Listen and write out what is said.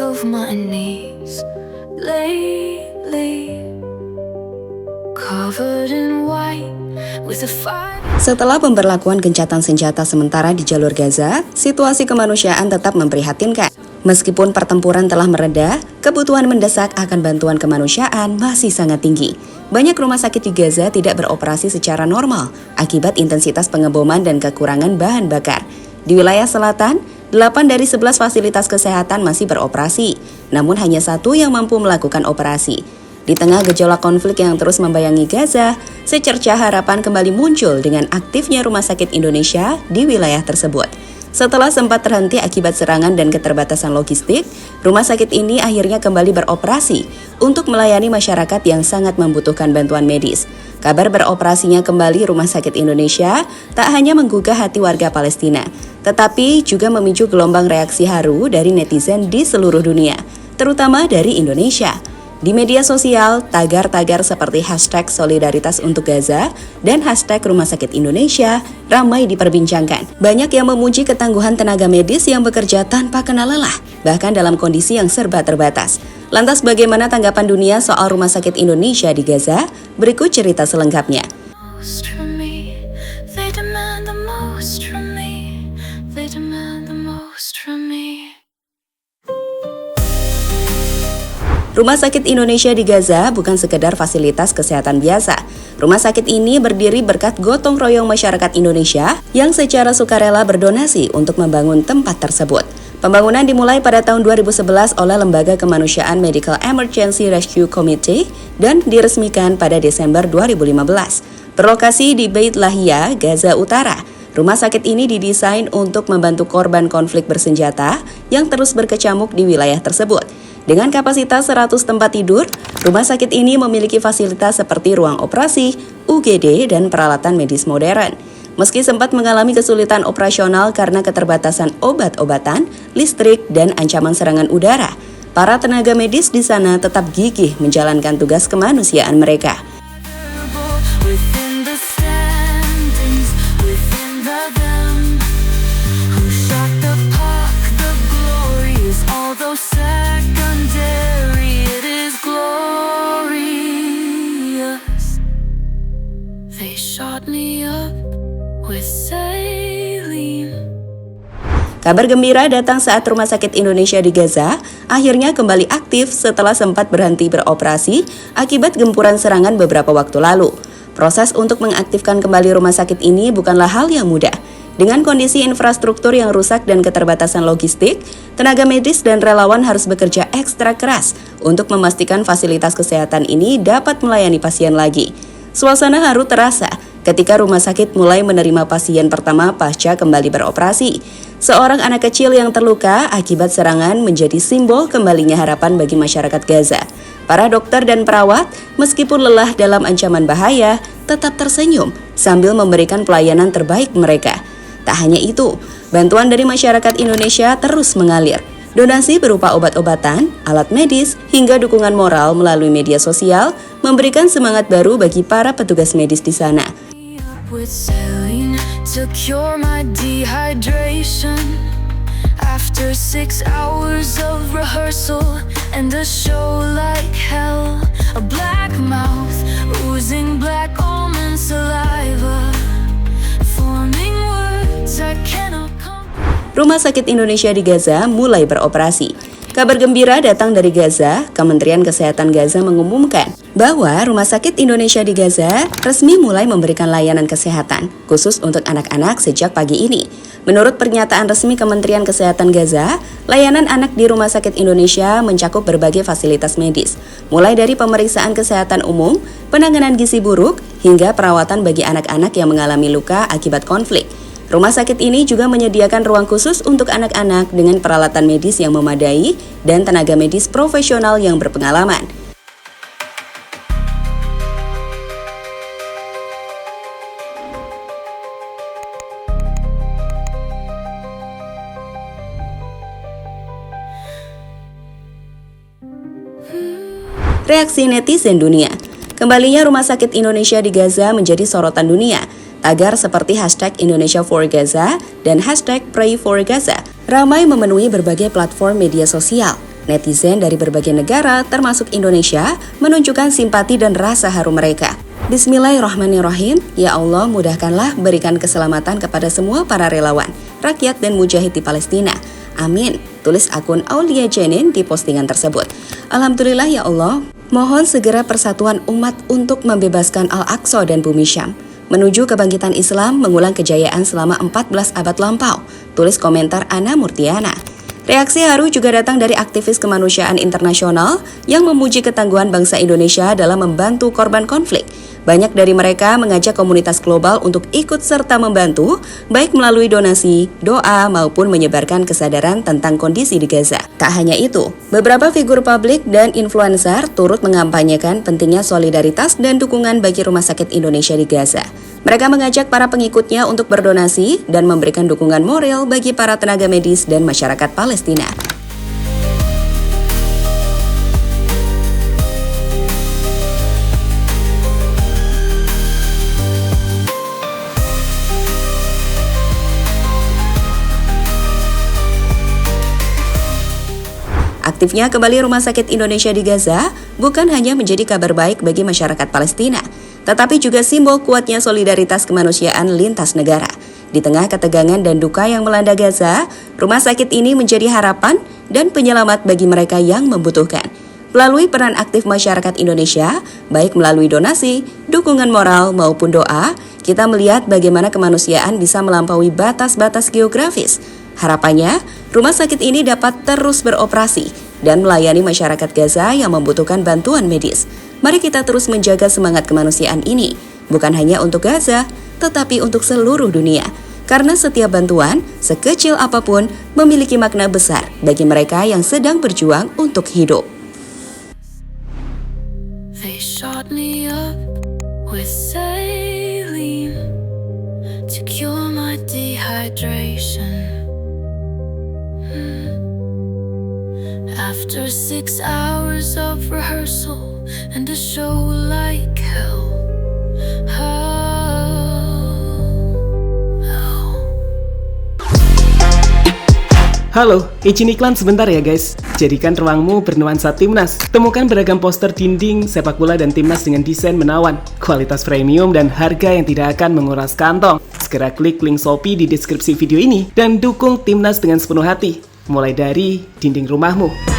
of my knees lately, covered in white with a fire. Setelah pemberlakuan gencatan senjata sementara di jalur Gaza, situasi kemanusiaan tetap memprihatinkan. Meskipun pertempuran telah mereda, kebutuhan mendesak akan bantuan kemanusiaan masih sangat tinggi. Banyak rumah sakit di Gaza tidak beroperasi secara normal akibat intensitas pengeboman dan kekurangan bahan bakar. Di wilayah selatan, 8 dari 11 fasilitas kesehatan masih beroperasi, namun hanya satu yang mampu melakukan operasi. Di tengah gejolak konflik yang terus membayangi Gaza, secerca harapan kembali muncul dengan aktifnya Rumah Sakit Indonesia di wilayah tersebut. Setelah sempat terhenti akibat serangan dan keterbatasan logistik, rumah sakit ini akhirnya kembali beroperasi untuk melayani masyarakat yang sangat membutuhkan bantuan medis. Kabar beroperasinya kembali Rumah Sakit Indonesia tak hanya menggugah hati warga Palestina, tetapi juga memicu gelombang reaksi haru dari netizen di seluruh dunia, terutama dari Indonesia. Di media sosial, tagar-tagar seperti hashtag solidaritas untuk Gaza dan hashtag Rumah Sakit Indonesia ramai diperbincangkan. Banyak yang memuji ketangguhan tenaga medis yang bekerja tanpa kenal lelah, bahkan dalam kondisi yang serba terbatas. Lantas bagaimana tanggapan dunia soal Rumah Sakit Indonesia di Gaza? Berikut cerita selengkapnya. Rumah Sakit Indonesia di Gaza bukan sekedar fasilitas kesehatan biasa. Rumah sakit ini berdiri berkat gotong royong masyarakat Indonesia yang secara sukarela berdonasi untuk membangun tempat tersebut. Pembangunan dimulai pada tahun 2011 oleh Lembaga Kemanusiaan Medical Emergency Rescue Committee dan diresmikan pada Desember 2015. Berlokasi di Beit Lahia, Gaza Utara, rumah sakit ini didesain untuk membantu korban konflik bersenjata yang terus berkecamuk di wilayah tersebut. Dengan kapasitas 100 tempat tidur, rumah sakit ini memiliki fasilitas seperti ruang operasi, UGD, dan peralatan medis modern. Meski sempat mengalami kesulitan operasional karena keterbatasan obat-obatan, listrik, dan ancaman serangan udara, para tenaga medis di sana tetap gigih menjalankan tugas kemanusiaan mereka. Kabar gembira datang saat Rumah Sakit Indonesia di Gaza akhirnya kembali aktif setelah sempat berhenti beroperasi akibat gempuran serangan beberapa waktu lalu. Proses untuk mengaktifkan kembali rumah sakit ini bukanlah hal yang mudah. Dengan kondisi infrastruktur yang rusak dan keterbatasan logistik, tenaga medis dan relawan harus bekerja ekstra keras untuk memastikan fasilitas kesehatan ini dapat melayani pasien lagi. Suasana haru terasa ketika rumah sakit mulai menerima pasien pertama pasca kembali beroperasi. Seorang anak kecil yang terluka akibat serangan menjadi simbol kembalinya harapan bagi masyarakat Gaza. Para dokter dan perawat, meskipun lelah dalam ancaman bahaya, tetap tersenyum sambil memberikan pelayanan terbaik mereka. Tak hanya itu, bantuan dari masyarakat Indonesia terus mengalir. Donasi berupa obat-obatan, alat medis, hingga dukungan moral melalui media sosial memberikan semangat baru bagi para petugas medis di sana. To cure my dehydration after 6 hours of rehearsal and a show like hell, a black mouth oozing black almond saliva, forming words I cannot comprehend. Rumah Sakit Indonesia di Gaza mulai beroperasi. Kabar gembira datang dari Gaza. Kementerian Kesehatan Gaza mengumumkan bahwa Rumah Sakit Indonesia di Gaza resmi mulai memberikan layanan kesehatan khusus untuk anak-anak sejak pagi ini. Menurut pernyataan resmi Kementerian Kesehatan Gaza, layanan anak di Rumah Sakit Indonesia mencakup berbagai fasilitas medis, mulai dari pemeriksaan kesehatan umum, penanganan gizi buruk, hingga perawatan bagi anak-anak yang mengalami luka akibat konflik. Rumah sakit ini juga menyediakan ruang khusus untuk anak-anak dengan peralatan medis yang memadai dan tenaga medis profesional yang berpengalaman. Reaksi netizen dunia. Kembalinya Rumah Sakit Indonesia di Gaza menjadi sorotan dunia. Tagar seperti hashtag Indonesia for Gaza dan hashtag Pray for Gaza ramai memenuhi berbagai platform media sosial. Netizen dari berbagai negara, termasuk Indonesia, menunjukkan simpati dan rasa haru mereka. Bismillahirrahmanirrahim. Ya Allah, mudahkanlah, berikan keselamatan kepada semua para relawan, rakyat dan mujahid di Palestina. Amin. Tulis akun Aulia Janin di postingan tersebut. Alhamdulillah ya Allah, mohon segera persatuan umat untuk membebaskan Al-Aqsa dan Bumi Syam. Menuju kebangkitan Islam, mengulang kejayaan selama 14 abad lampau. Tulis komentar Ana Murtiana. Reaksi haru juga datang dari aktivis kemanusiaan internasional yang memuji ketangguhan bangsa Indonesia dalam membantu korban konflik. Banyak dari mereka mengajak komunitas global untuk ikut serta membantu, baik melalui donasi, doa, maupun menyebarkan kesadaran tentang kondisi di Gaza. Tak hanya itu, beberapa figur publik dan influencer turut mengampanyekan pentingnya solidaritas dan dukungan bagi Rumah Sakit Indonesia di Gaza. Mereka mengajak para pengikutnya untuk berdonasi dan memberikan dukungan moral bagi para tenaga medis dan masyarakat Palestina. Aktifnya kembali Rumah Sakit Indonesia di Gaza bukan hanya menjadi kabar baik bagi masyarakat Palestina, tetapi juga simbol kuatnya solidaritas kemanusiaan lintas negara. Di tengah ketegangan dan duka yang melanda Gaza, rumah sakit ini menjadi harapan dan penyelamat bagi mereka yang membutuhkan. Melalui peran aktif masyarakat Indonesia, baik melalui donasi, dukungan moral maupun doa, kita melihat bagaimana kemanusiaan bisa melampaui batas-batas geografis. Harapannya, rumah sakit ini dapat terus beroperasi dan melayani masyarakat Gaza yang membutuhkan bantuan medis. Mari kita terus menjaga semangat kemanusiaan ini, bukan hanya untuk Gaza, tetapi untuk seluruh dunia. Karena setiap bantuan, sekecil apapun, memiliki makna besar bagi mereka yang sedang berjuang untuk hidup. They shot me up with saline to cure my dehydration. After 6 hours of rehearsal and a show like hell. Halo, izin iklan sebentar ya guys. Jadikan ruangmu bernuansa timnas. Temukan beragam poster dinding, sepak bola dan timnas dengan desain menawan, kualitas premium dan harga yang tidak akan menguras kantong. Segera klik link Shopee di deskripsi video ini dan dukung timnas dengan sepenuh hati. Mulai dari dinding rumahmu.